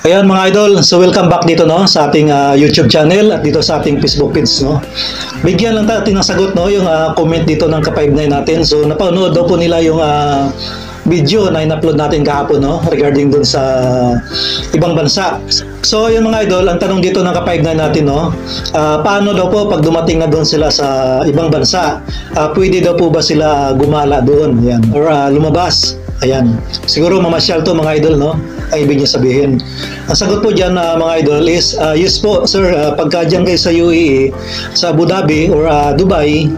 Ayan mga idol, so welcome back dito no sa ating YouTube channel at dito sa ating Facebook page no. Bigyan lang natin ng sagot no yung comment dito ng ka-59 natin. So napanood daw po nila yung video na in-upload natin kahapon no regarding dun sa ibang bansa. So yun mga idol, ang tanong dito ng ka-59 natin no, paano daw po pag dumating na doon sila sa ibang bansa, pwede daw po ba sila gumala doon yan or lumabas? Ayan, siguro mamasyal to mga idol no, ay ibig niya sabihin. Ang sagot po dyan mga idol is yes po sir, pagka dyan kayo sa UAE, sa Abu Dhabi or Dubai,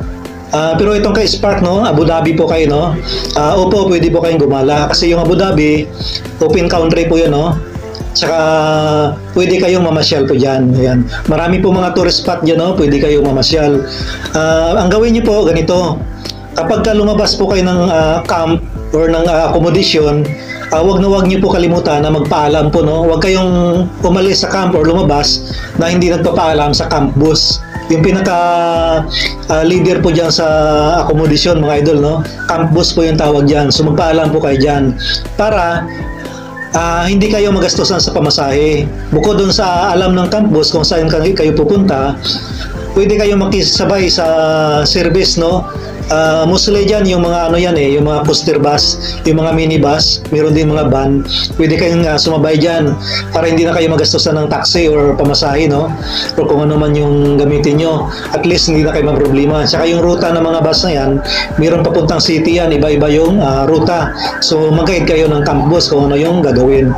pero itong kay Spark no, Abu Dhabi po kayo no, opo pwede po kayong gumala kasi yung Abu Dhabi, open country po yun no. Tsaka pwede kayong mamasyal po dyan. Ayan. Marami po mga tourist spot dyan no, pwede kayong mamasyal. Ang gawin niyo po ganito, kapag lumabas po kayo ng camp or ng accommodation, wag niyo po kalimutan na magpaalam po no. Wag kayong umalis sa camp or lumabas na hindi nagpapaalam sa camp bus. Yung pinaka leader po diyan sa accommodation mga idol no, camp bus po yung tawag diyan. So magpaalam po kayo diyan para hindi kayo magastusan sa pamasahe. Bukod dun sa alam ng camp bus kung saan kayo pupunta, pwede kayo makisabay sa service no. Mostly dyan yung mga yung mga coaster bus, yung mga minibus, meron din mga van, pwede kayong sumabay dyan para hindi na kayo magastusan ng taxi or pamasahe no, or kung ano man yung gamitin nyo, at least hindi na kayo problema. Saka yung ruta ng mga bus na yan, meron papuntang city yan, iba-iba yung ruta, so mag-guide kayo ng camp bus kung ano yung gagawin.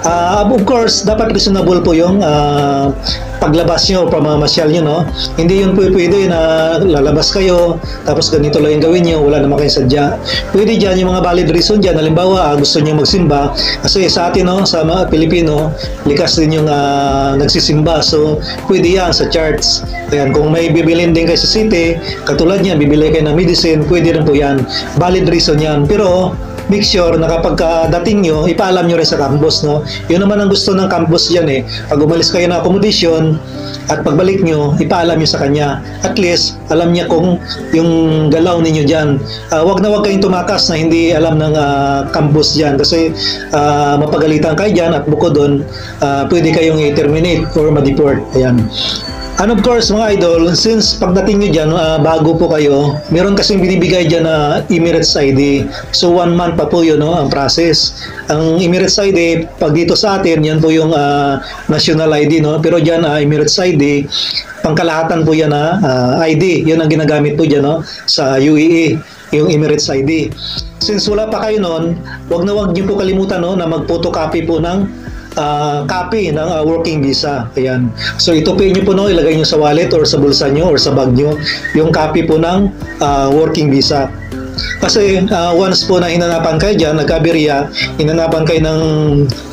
Of course, dapat reasonable po yung paglabas nyo, pamamasyal nyo, no? Hindi yun pwede na lalabas kayo, tapos ganito lang yung gawin nyo, wala naman kayong sadya. Pwede dyan yung mga valid reason dyan, halimbawa, gusto nyo magsimba, kasi sa atin, no, sa mga Pilipino, likas din yung nagsisimba, so pwede yan sa church. Ayan, kung may bibilin din kayo sa city, katulad yan, bibili kayo ng medicine, pwede rin po yan, valid reason yan, pero make sure na kapag dating nyo, ipaalam nyo rin sa campus, no? Yun naman ang gusto ng campus dyan eh. Pag umalis kayo ng accommodation at pagbalik nyo, ipaalam nyo sa kanya. At least, alam niya kung yung galaw ninyo dyan. Wag na wag kayong tumakas na hindi alam ng campus dyan kasi mapagalitan kayo dyan at bukod doon, pwede kayong i-terminate or ma-deport. Ayan. And of course mga idol, since pagdating nyo dyan, bago po kayo, meron kasing binibigay dyan na Emirates ID. So 1 month pa po yun no, ang process. Ang Emirates ID, pag dito sa atin, yan po yung national ID no, pero dyan Emirates ID, pangkalahatan po yan na ID. Yun ang ginagamit po dyan no, sa UAE, yung Emirates ID. Since wala pa kayo nun, wag na wag nyo po kalimutan no, na mag-photocopy po ng copy ng working visa. Ayan. So ito po nyo po no, ilagay nyo sa wallet or sa bulsa nyo or sa bag nyo yung copy po ng working visa. Kasi once po na hinanapan kayo dyan, nagkabirya, hinanapan kayo ng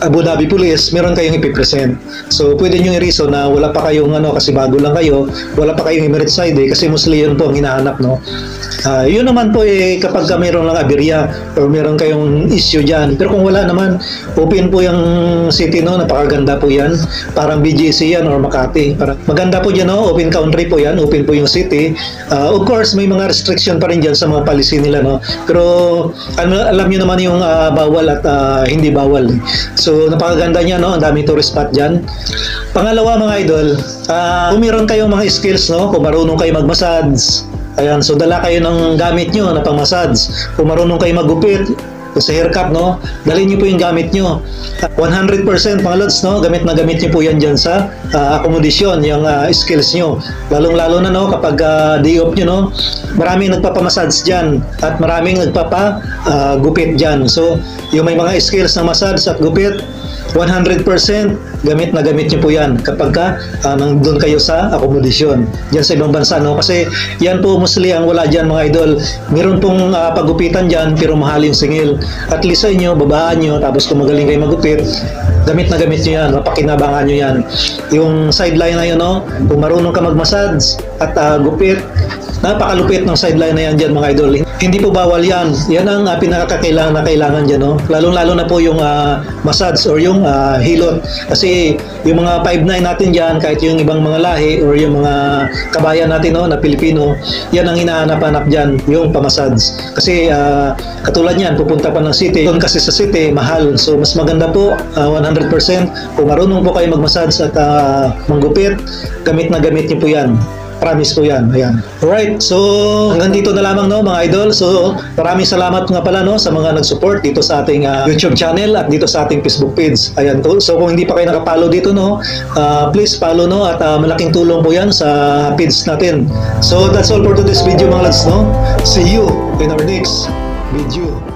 Abu Dhabi Police, meron kayong ipipresent. So pwede nyo i-reason na wala pa kayong kasi bago lang kayo, wala pa kayong Emirates ID kasi mostly yun po ang hinahanap no. Yun naman po kapag meron lang aberya or meron kayong issue dyan. Pero kung wala naman, open po yung city no, napakaganda po yan, parang BGC yan or Makati. Maganda po dyan no, open country po yan, open po yung city. Of course may mga restriction pa rin dyan sa mga policy nila no, pero alam nyo naman yung bawal at hindi bawal. So napakaganda niya no, ang daming tourist spot dyan. Pangalawa mga idol, kung meron kayong mga skills no, kung marunong kayo mag-massage, ayan, so dala kayo ng gamit nyo na pang-massage. Kung marunong kayo magupit, sa haircut no, dalhin niyo po yung gamit nyo. 100% mga lods no, gamit na gamit niyo po yan dyan sa accommodation, yung skills nyo. Lalong-lalo na no, kapag day off nyo no, maraming nagpapamassage dyan at maraming nagpapagupit dyan. So yung may mga skills na massage at gupit, 100% gamit na gamit niyo po yan kapag nandun kayo sa accommodation dyan sa ibang bansa no, kasi yan po mostly ang wala dyan mga idol. Meron pong pagupitan dyan pero mahal yung singil. At least sa inyo, babaan nyo, tapos kung magaling kayo magupit, gamit na gamit nyo yan, mapakinabangan nyo yan. Yung sideline na yun no, kung marunong ka mag-massage at gupit, napakalupit ng sideline na yan dyan mga idol. Hindi po bawal yan. Yan ang pinakakailangan na kailangan dyan. No? Lalong-lalo na po yung massage or yung hilot. Kasi yung mga 5'9 natin dyan, kahit yung ibang mga lahi or yung mga kabayan natin no, na Pilipino, yan ang hinahanap-hanap dyan, yung pamassage. Kasi katulad yan, pupunta ka pa ng city. Doon kasi sa city, mahal. So mas maganda po, 100%. Kung marunong po kayo mag-massage at manggupit, gamit na gamit niyo po yan. Promise po yan. Ayan. Alright, so hanggang dito na lamang no mga idol. So maraming salamat nga pala no sa mga nag-support dito sa ating YouTube channel at dito sa ating Facebook page. Ayan to. So kung hindi pa kayo nakapollow dito no, please follow no at malaking tulong po yan sa page natin. So that's all for today's video mga lads no. See you in our next video.